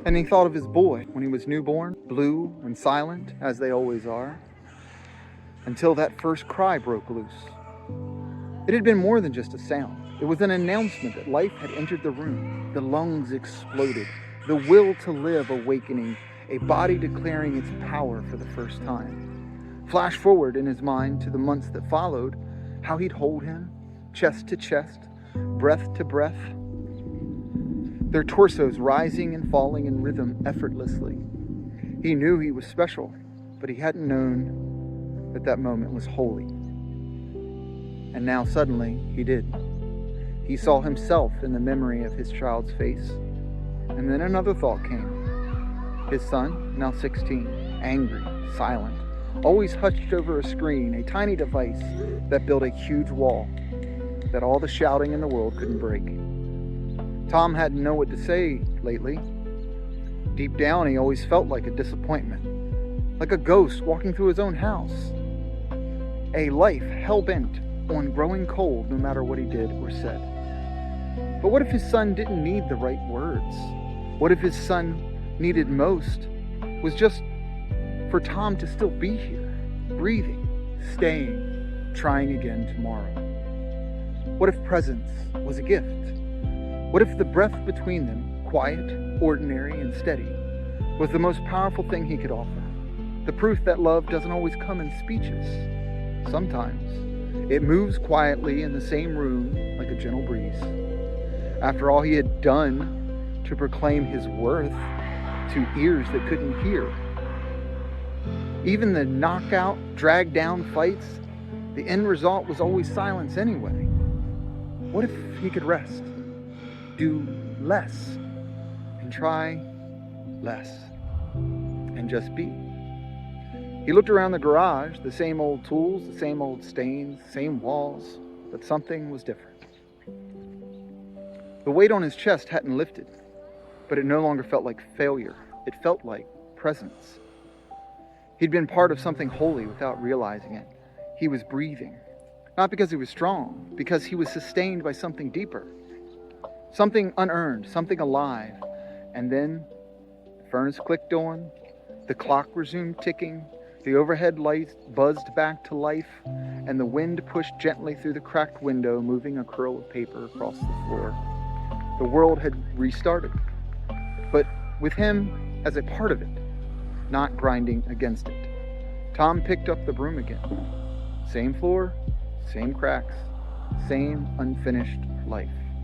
And he thought of his boy when he was newborn, blue and silent, as they always are, until that first cry broke loose. It had been more than just a sound. It was an announcement that life had entered the room. The lungs exploded, the will to live awakening, a body declaring its power for the first time. Flash forward in his mind to the months that followed, how he'd hold him, chest to chest, breath to breath, their torsos rising and falling in rhythm effortlessly. He knew he was special, but he hadn't known that that moment was holy. And now suddenly he did. He saw himself in the memory of his child's face. And then another thought came. His son, now 16, angry, silent, always hushed over a screen, a tiny device that built a huge wall that all the shouting in the world couldn't break. Tom hadn't known what to say lately. Deep down, he always felt like a disappointment, like a ghost walking through his own house. A life hell-bent on growing cold no matter what he did or said. But what if his son didn't need the right words? What if his son needed most was just for Tom to still be here, breathing, staying, trying again tomorrow? What if presence was a gift? What if the breath between them, quiet, ordinary, and steady, was the most powerful thing he could offer? The proof that love doesn't always come in speeches. Sometimes it moves quietly in the same room like a gentle breeze. After all he had done to proclaim his worth to ears that couldn't hear. Even the knockout, drag down fights, the end result was always silence anyway. What if he could rest, do less, and try less, and just be? He looked around the garage, the same old tools, the same old stains, same walls, but something was different. The weight on his chest hadn't lifted, but it no longer felt like failure. It felt like presence. He'd been part of something holy without realizing it. He was breathing, not because he was strong, because he was sustained by something deeper, something unearned, something alive. And then the furnace clicked on, the clock resumed ticking, the overhead lights buzzed back to life, and the wind pushed gently through the cracked window, moving a curl of paper across the floor. The world had restarted, but with him as a part of it, not grinding against it. Tom picked up the broom again. Same floor, same cracks, same unfinished life.